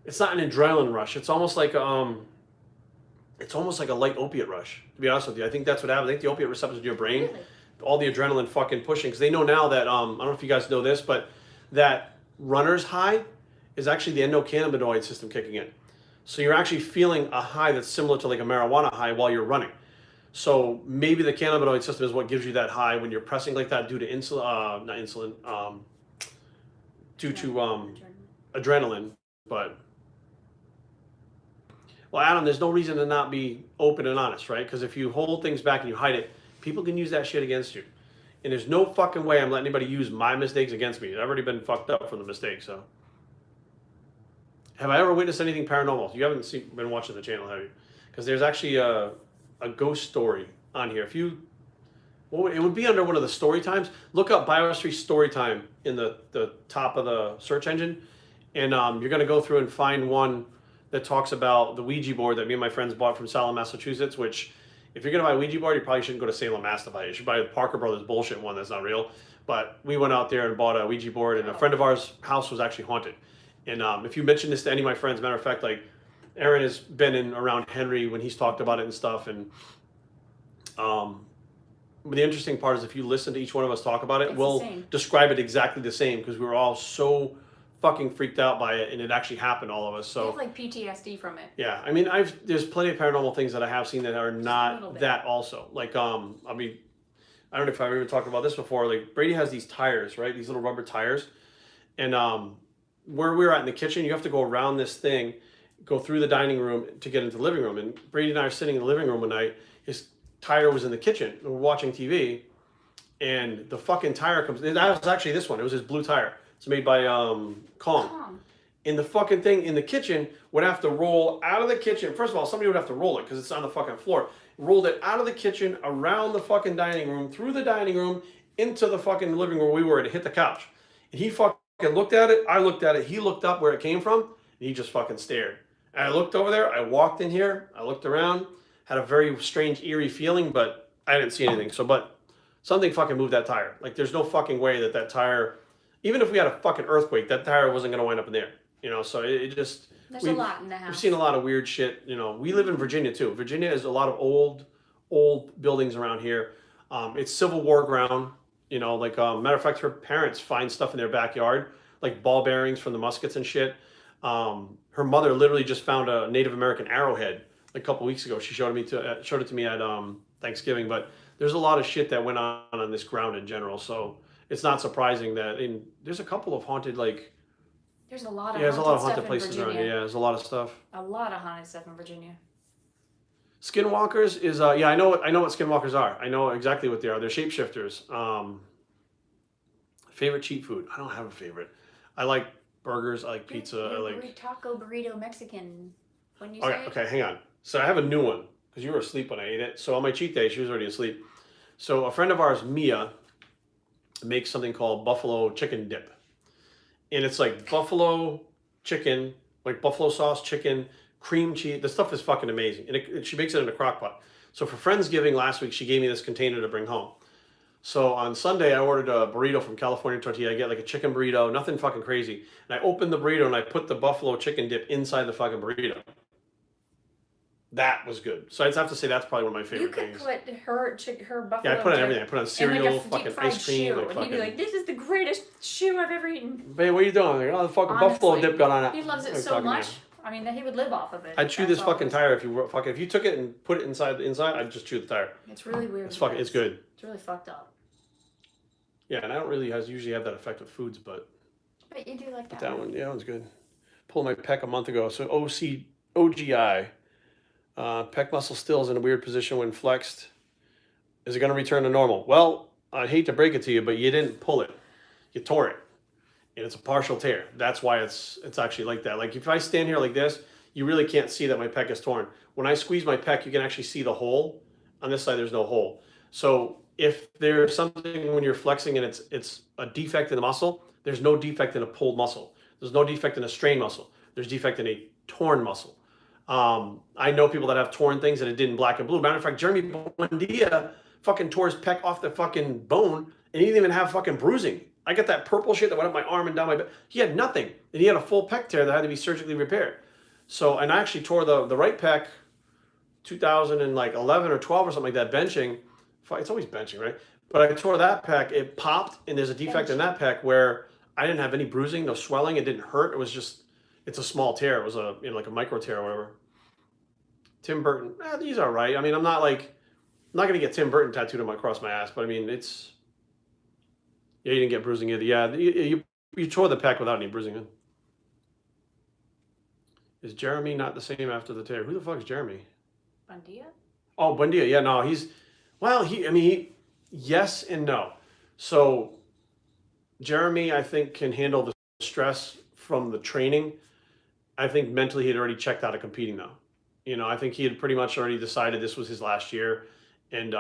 an adrenaline rush. It's almost like a light opiate rush, to be honest with you. I think that's what happens. I think the opiate receptors in your brain, really? All the adrenaline fucking pushing, because they know now that, I don't know if you guys know this, but that runner's high is actually the endocannabinoid system kicking in. So you're actually feeling a high that's similar to like a marijuana high while you're running. So maybe the cannabinoid system is what gives you that high when you're pressing like that due to adrenaline. But, well, Adam, there's no reason to not be open and honest, right? Because if you hold things back and you hide it, people can use that shit against you. And there's no fucking way I'm letting anybody use my mistakes against me. I've already been fucked up from the mistake, so. Have I ever witnessed anything paranormal? You haven't been watching the channel, have you? Because there's actually a ghost story on here. It would be under one of the story times. Look up Biohistory story time in the top of the search engine. And you're going to go through and find one that talks about the Ouija board that me and my friends bought from Salem, Massachusetts, which if you're going to buy a Ouija board, you probably shouldn't go to Salem, Mass to buy it. You should buy the Parker Brothers bullshit one that's not real. But we went out there and bought a Ouija board, and a friend of ours' house was actually haunted. And if you mention this to any of my friends, matter of fact, like Aaron has been in around Henry when he's talked about it and stuff. And but the interesting part is if you listen to each one of us talk about it, we'll describe it exactly the same because we were all so fucking freaked out by it, and it actually happened, all of us. So you have like PTSD from it. Yeah, I mean, there's plenty of paranormal things that I have seen that are not that also. Like I mean, I don't know if I've even talked about this before. Like Brady has these tires, right? These little rubber tires, and where we were at in the kitchen, you have to go around this thing, go through the dining room to get into the living room. And Brady and I are sitting in the living room one night. His tire was in the kitchen. We're watching TV, and the fucking tire comes. That was actually this one. It was his blue tire. It's made by Kong. And the fucking thing in the kitchen would have to roll out of the kitchen. First of all, somebody would have to roll it because it's on the fucking floor. Rolled it out of the kitchen, around the fucking dining room, through the dining room, into the fucking living room where we were, and it hit the couch. And he fucking looked at it. I looked at it. He looked up where it came from, and he just fucking stared. And I looked over there. I walked in here. I looked around. Had a very strange, eerie feeling, but I didn't see anything. So, but something fucking moved that tire. Like, there's no fucking way that tire, even if we had a fucking earthquake, that tire wasn't going to wind up in there. You know, so it just... There's a lot in the house. We've seen a lot of weird shit. You know, we live in Virginia, too. Virginia has a lot of old buildings around here. It's Civil War ground. You know, like, matter of fact, her parents find stuff in their backyard, like ball bearings from the muskets and shit. Her mother literally just found a Native American arrowhead a couple weeks ago. She showed it to me at Thanksgiving. But there's a lot of shit that went on this ground in general. So it's not surprising that there's a couple of haunted, like... There's a lot of there's a lot of haunted places around here. Yeah, there's a lot of stuff. A lot of haunted stuff in Virginia. Skinwalkers is I know what skinwalkers are. I know exactly what they are. They're shapeshifters. Favorite cheat food? I don't have a favorite. I like burgers. I like pizza. I like taco, burrito, Mexican. When you okay, say okay, hang on. So I have a new one because you were asleep when I ate it. So on my cheat day, she was already asleep. So a friend of ours, Mia, makes something called buffalo chicken dip, and it's like buffalo chicken, like buffalo sauce chicken, cream cheese. The stuff is fucking amazing, and she makes it in a crock pot. So for Friendsgiving last week, she gave me this container to bring home. So on Sunday, I ordered a burrito from California Tortilla. I get like a chicken burrito, nothing fucking crazy. And I opened the burrito and I put the buffalo chicken dip inside the fucking burrito. That was good. So I'd have to say that's probably one of my favorite things. You could put her buffalo. Yeah, I put on dip everything. I put on in cereal, like a fucking deep-fried ice cream. shoe, Like and fucking, he'd be like, "This is the greatest shoe I've ever eaten." Babe, what are you doing? Like, oh, the fucking buffalo Honestly, dip got on it. He loves it Like, so fucking, much. yeah. I mean, that he would live off of it. I'd chew That's this all fucking it is. tire if you took it and put it inside the inside. I'd just chew the tire. It's really weird. It's fucking. It's good. It's really fucked up. Yeah, and I don't really usually have that effect with foods, but you do like that. that one, yeah, that one's good. Pulled my pec a month ago. So OGI, pec muscle still is in a weird position when flexed. Is it going to return to normal? Well, I hate to break it to you, but you didn't pull it. You tore it. And it's a partial tear. That's why it's actually like that. Like if I stand here like this, you really can't see that my pec is torn. When I squeeze my pec, you can actually see the hole. On this side, there's no hole. So if there's something when you're flexing and it's a defect in the muscle, there's no defect in a pulled muscle. There's no defect in a strained muscle. There's defect in a torn muscle. I know people that have torn things and it didn't black and blue. Matter of fact, Jeremy Buendia fucking tore his pec off the fucking bone and he didn't even have fucking bruising. I got that purple shit that went up my arm and down my back. He had nothing. And he had a full pec tear that had to be surgically repaired. So, and I actually tore the right pec 2011 or 12 or something like that, benching. It's always benching, right? But I tore that pec, it popped, and there's a defect in that pec where I didn't have any bruising, no swelling, it didn't hurt. It was just, it's a small tear. It was like a micro tear or whatever. Tim Burton, he's all right. I mean, I'm not going to get Tim Burton tattooed across my ass, but I mean, it's, yeah, you didn't get bruising either. Yeah, you tore the pec without any bruising in. Is Jeremy not the same after the tear? Who the fuck is Jeremy? Buendia? Oh, Buendia. Yeah, no, yes and no. So Jeremy, I think, can handle the stress from the training. I think mentally he had already checked out of competing though. You know, I think he had pretty much already decided this was his last year and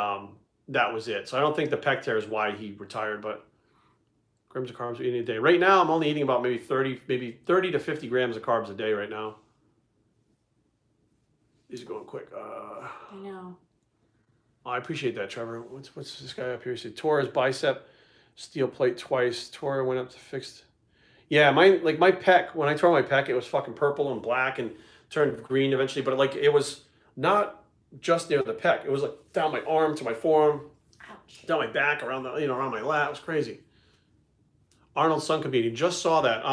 that was it. So I don't think the pec tear is why he retired, but grams of carbs eating a day. Right now, I'm only eating about maybe 30 to 50 grams of carbs a day right now. These are going quick. I know. I appreciate that, Trevor. What's this guy up here? He said tore his bicep, steel plate twice. Tore went up to fixed. Yeah, my pec. When I tore my pec, it was fucking purple and black and turned green eventually. But it was not just near the pec. It was like down my arm to my forearm, Ouch. down my back, around around my lat. It was crazy. Arnold's son competing. Just saw that.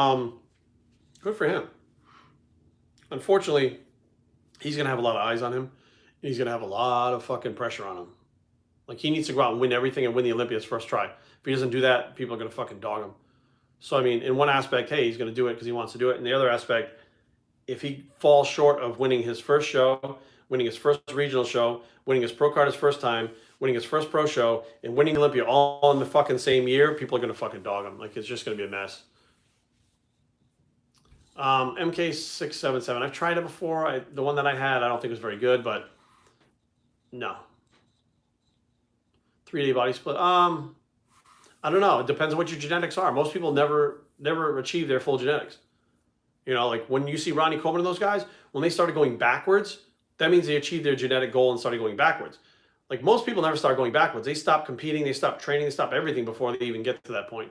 Good for him. Unfortunately, he's gonna have a lot of eyes on him. He's going to have a lot of fucking pressure on him. Like, he needs to go out and win everything and win the Olympiads first try. If he doesn't do that, people are going to fucking dog him. So, I mean, in one aspect, hey, he's going to do it because he wants to do it. In the other aspect, if he falls short of winning his first show, winning his first regional show, winning his pro card his first time, winning his first pro show, and winning Olympia all in the fucking same year, people are going to fucking dog him. Like, it's just going to be a mess. MK677. I've tried it before. The one that I had, I don't think was very good, but no. 3-day body split. I don't know. It depends on what your genetics are. Most people never achieve their full genetics. You know, like when you see Ronnie Coleman and those guys, when they started going backwards, that means they achieved their genetic goal and started going backwards. Like most people never start going backwards. They stop competing, they stop training, they stop everything before they even get to that point.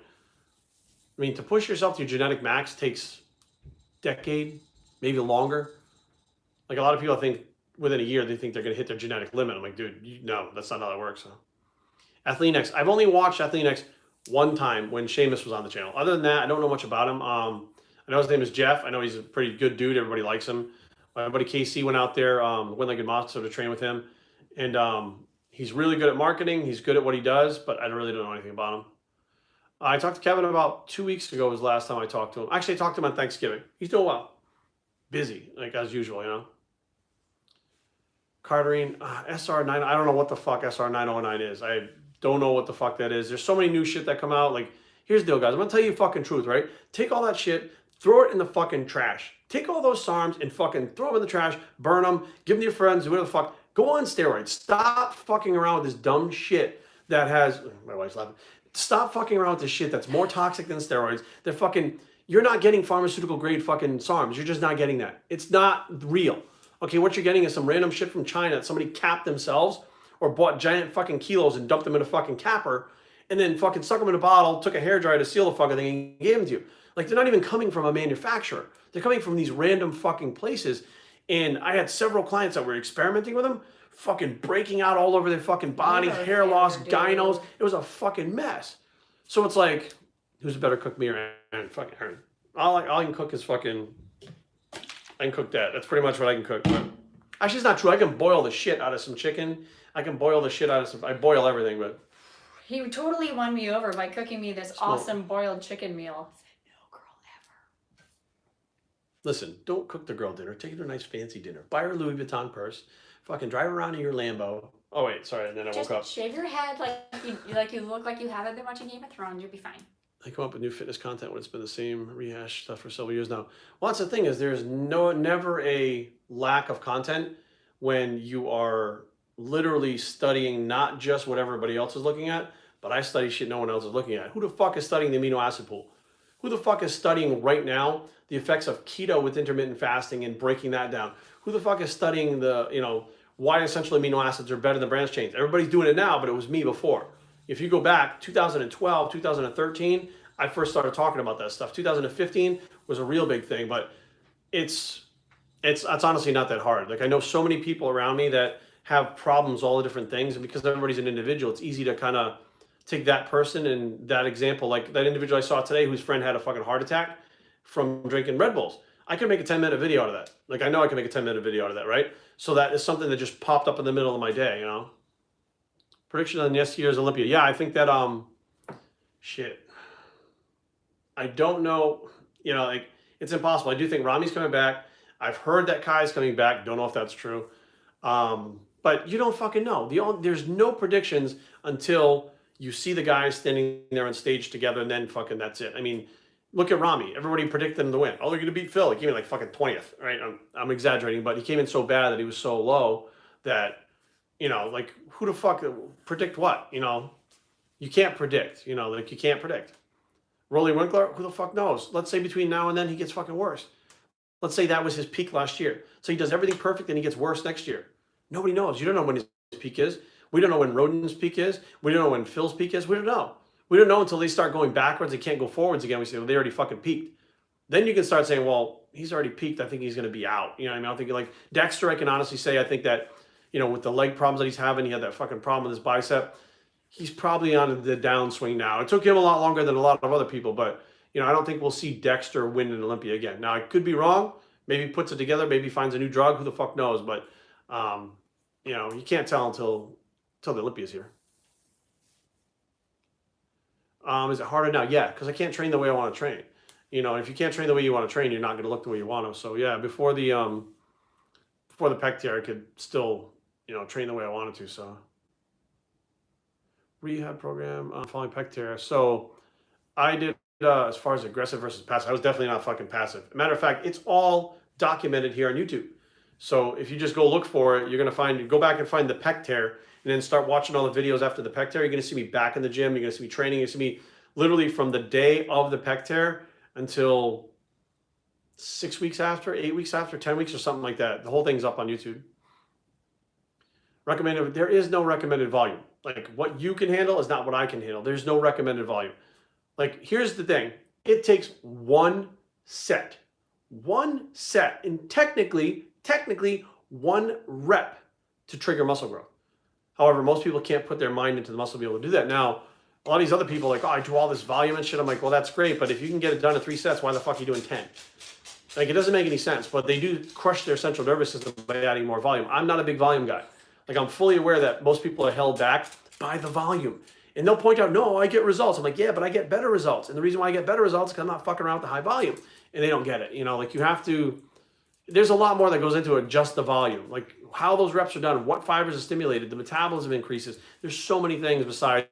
I mean, to push yourself to your genetic max takes a decade, maybe longer. Like a lot of people think within a year, they think they're going to hit their genetic limit. I'm like, dude, no, that's not how that works. So. Athlenex. I've only watched Athlenex one time when Seamus was on the channel. Other than that, I don't know much about him. I know his name is Jeff. I know he's a pretty good dude. Everybody likes him. My buddy KC went out there, One-Legged Monster, to train with him. And he's really good at marketing. He's good at what he does, but I really don't know anything about him. I talked to Kevin about 2 weeks ago was the last time I talked to him. Actually, I talked to him on Thanksgiving. He's doing well. Busy, like as usual, you know. Carterine, SR9, I don't know what the fuck SR909 is. I don't know what the fuck that is. There's so many new shit that come out. Like, Here's the deal, guys. I'm going to tell you the fucking truth, right? Take all that shit, throw it in the fucking trash. Take all those Sarms and fucking throw them in the trash, burn them, give them to your friends, do whatever the fuck. Go on steroids. Stop fucking around with this dumb shit that has, my wife's laughing. Stop fucking around with this shit that's more toxic than steroids. They're fucking, you're not getting pharmaceutical grade fucking Sarms. You're just not getting that. It's not real. Okay, what you're getting is some random shit from China that somebody capped themselves or bought giant fucking kilos and dumped them in a fucking capper and then fucking stuck them in a bottle, took a hairdryer to seal the fucking thing and gave them to you. Like, they're not even coming from a manufacturer. They're coming from these random fucking places. And I had several clients that were experimenting with them, fucking breaking out all over their fucking body, hair loss, gynos. It was a fucking mess. So it's like, who's a better cook, me or Aaron? Fucking Aaron. All I can cook is fucking, I can cook that. That's pretty much what I can cook. But actually, it's not true. I can boil the shit out of some chicken. I can boil the shit out of some, I boil everything, but. He totally won me over by cooking me this awesome boiled chicken meal. Listen, don't cook the girl dinner. Take her to a nice fancy dinner. Buy her a Louis Vuitton purse. Fucking drive around in your Lambo. Oh wait, sorry. And then I woke up. Just shave your head like you look like you haven't been watching Game of Thrones. You'll be fine. I come up with new fitness content when it's been the same rehash stuff for several years now. Well, that's the thing is there's never a lack of content when you are literally studying not just what everybody else is looking at, but I study shit no one else is looking at. Who the fuck is studying the amino acid pool? Who the fuck is studying right now the effects of keto with intermittent fasting and breaking that down? Who the fuck is studying the, why essential amino acids are better than branched chains? Everybody's doing it now, but it was me before. If you go back 2012, 2013, I first started talking about that stuff. 2015 was a real big thing, but it's honestly not that hard. Like, I know so many people around me that have problems, all the different things, and because everybody's an individual, it's easy to kind of take that person and that example, like that individual I saw today whose friend had a fucking heart attack from drinking Red Bulls. I could make a 10-minute video out of that. Like, I know I can make a 10-minute video out of that, right? So that is something that just popped up in the middle of my day, Prediction on this year's Olympia. Yeah, I think that, shit. I don't know, it's impossible. I do think Rami's coming back. I've heard that Kai's coming back. Don't know if that's true. But you don't fucking know. There's no predictions until you see the guys standing there on stage together, and then fucking that's it. I mean, look at Rami. Everybody predicted him to win. Oh, they're going to beat Phil. He came in like fucking 20th, right? I'm exaggerating, but he came in so bad that he was so low that, like, who the fuck predict what? You can't predict, like you can't predict. Rolly Winkler, who the fuck knows? Let's say between now and then he gets fucking worse. Let's say that was his peak last year. So he does everything perfect and he gets worse next year. Nobody knows. You don't know when his peak is. We don't know when Rodin's peak is. We don't know when Phil's peak is. We don't know. We don't know until they start going backwards. They can't go forwards again. We say, well, they already fucking peaked. Then you can start saying, well, he's already peaked. I think he's going to be out. I don't think like Dexter, I can honestly say, I think that, with the leg problems that he's having, he had that fucking problem with his bicep. He's probably on the downswing now. It took him a lot longer than a lot of other people, but, I don't think we'll see Dexter win an Olympia again. Now, I could be wrong. Maybe puts it together. Maybe finds a new drug. Who the fuck knows? But, you can't tell until the Olympia's here. Is it harder now? Yeah, because I can't train the way I want to train. If you can't train the way you want to train, you're not going to look the way you want to. So yeah, before the pec tear, I could still, train the way I wanted to. So rehab program following pec tear. So I did as far as aggressive versus passive. I was definitely not fucking passive. Matter of fact, it's all documented here on YouTube. So if you just go look for it, you're going to go back and find the pec tear and then start watching all the videos after the pec tear. You're going to see me back in the gym. You're going to see me training. You're going to see me literally from the day of the pec tear until 6 weeks after, 8 weeks after, 10 weeks or something like that. The whole thing's up on YouTube. Recommended, there is no recommended volume. Like, what you can handle is not what I can handle. There's no recommended volume. Like, here's the thing. It takes one set, and technically 1 rep to trigger muscle growth. However, most people can't put their mind into the muscle to be able to do that. Now, a lot of these other people are like, oh, I do all this volume and shit. I'm like, well, that's great, but if you can get it done in 3 sets, why the fuck are you doing 10? Like, it doesn't make any sense, but they do crush their central nervous system by adding more volume. I'm not a big volume guy. Like, I'm fully aware that most people are held back by the volume. And they'll point out, no, I get results. I'm like, yeah, but I get better results. And the reason why I get better results is because I'm not fucking around with the high volume. And they don't get it. Like, you have to, there's a lot more that goes into it, just the volume. Like, how those reps are done, what fibers are stimulated, the metabolism increases. There's so many things besides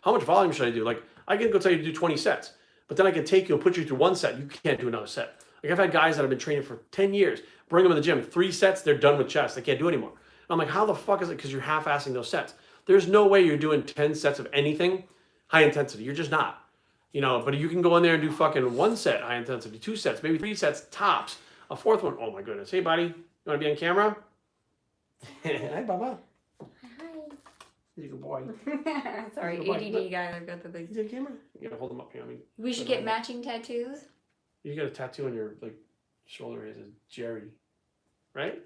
how much volume should I do? Like, I can go tell you to do 20 sets, but then I can take you and put you through one set. You can't do another set. Like I've had guys that have been training for 10 years, bring them in the gym, 3 sets, they're done with chest. They can't do anymore. And I'm like, how the fuck is it? Because you're half-assing those sets. There's no way you're doing 10 sets of anything high intensity. You're just not. You know, but you can go in there and do fucking 1 set high intensity, 2 sets, maybe 3 sets tops. A 4th one. Oh my goodness. Hey buddy, you want to be on camera? Hi Baba. Hi. He's a good boy. Sorry, Good boy. ADD guy. I've got the big. He's on camera. You gotta hold him up here. I mean, We should get matching tattoos. you got a tattoo on your like shoulder. It says Jerry, right?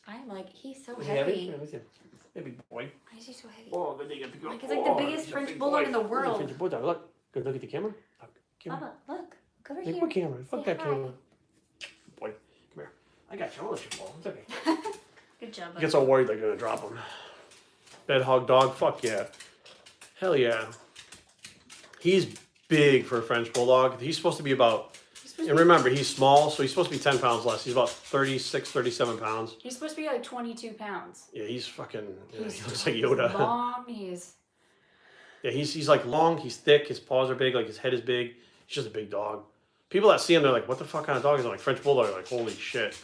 I'm like, he's so Is he heavy. Let me see. Baby boy. Why is he so heavy? Oh, then you got to go. Like, he's like the biggest he's a French big bulldog boy. in the He's a world. French bulldog. Look. Good. Look at the camera. Look. Camera. Baba, look. Go over Hey, here. what camera? Fuck Say that hi. camera. Boy, come here. I got you. I'll let you fall. It's okay. Good job. He gets all worried they're gonna drop him. Bed hog dog. Fuck yeah. Hell yeah. He's big for a French bulldog. He's supposed to be about. And remember, he's small, so he's supposed to be 10 pounds less. He's about 36, 37 pounds. He's supposed to be like 22 pounds. Yeah, he's fucking. Yeah, He's, he looks like he's Yoda. long. He's. Yeah, he's like long. He's thick. His paws are big. Like his head is big. He's just a big dog. People that see him, they're like, "What the fuck kind of dog is it?" Like French bulldog. They're like, "Holy shit!"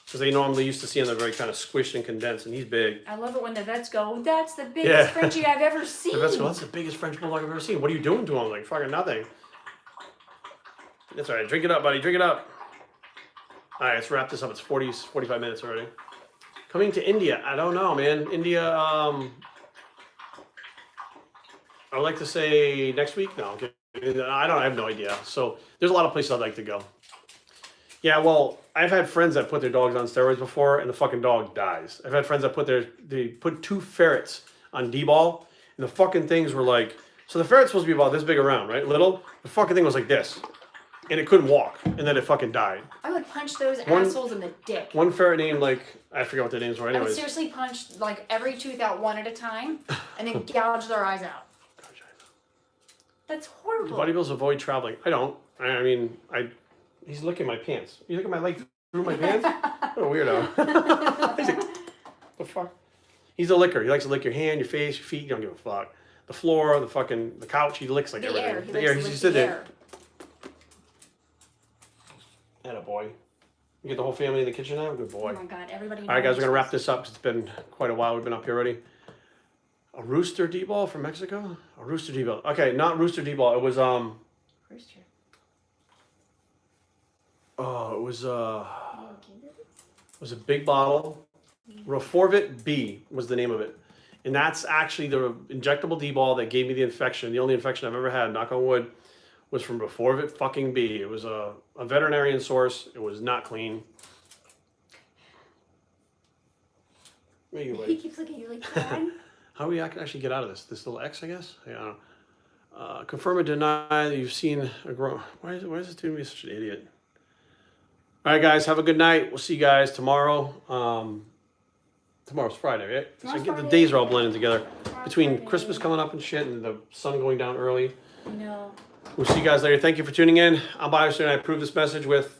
Because they normally used to see him. They're very kind of squished and condensed, and he's big. I love it when the vets go, "That's the biggest Frenchie I've ever seen." The vets go, "That's the biggest French bulldog I've ever seen. What are you doing to him?" Like fucking nothing. That's all right. Drink it up, buddy. Drink it up. All right, let's wrap this up. It's 45 minutes already. Coming to India. I don't know, man. India, I would like to say next week. No, okay. I have no idea. So there's a lot of places I'd like to go. Yeah, well, I've had friends that put their dogs on steroids before and the fucking dog dies. I've had friends that they put 2 ferrets on D-ball and the fucking things were like, so the ferret's supposed to be about this big around, right? Little. The fucking thing was like this. And it couldn't walk, and then it fucking died. I would punch those assholes in the dick. One ferret named like I forget what their names were. I would Anyways, seriously punch like every tooth out one at a time, and then gouge their eyes out. That's horrible. bodybuilders avoid traveling. I don't. I mean, he's licking my pants. You look at my leg through my pants. What a weirdo. He's like, the fuck. He's a licker. He likes to lick your hand, your face, your feet. You don't give a fuck. The floor, the couch. He licks like The everything. air. He The likes air. to He's lick just the sitting there. air. Atta boy. You get the whole family in the kitchen now? Good boy. Oh my god, everybody. All right, guys, we're going to wrap this up because it's been quite a while. We've been up here already. A rooster D-ball from Mexico? A rooster D-ball. Okay, not rooster D-ball. It was, Rooster. oh, it was a big bottle. Reforvit B was the name of it. And that's actually the injectable D-ball that gave me the infection. The only infection I've ever had, knock on wood, was from Reforvit fucking B. It was a veterinarian source. It was not clean. He keeps looking at you like that. How do we actually get out of this? This little X, I guess? Yeah, I don't know. Confirm or deny that you've seen a grow. Why is this dude be such an idiot? All right, guys, have a good night. We'll see you guys tomorrow. Tomorrow's Friday, right? Tomorrow's The Friday. days are all blending together. Between Friday. Christmas coming up and shit and the sun going down early. No. We'll see you guys later. Thank you for tuning in. I'm Bioster and I approve this message with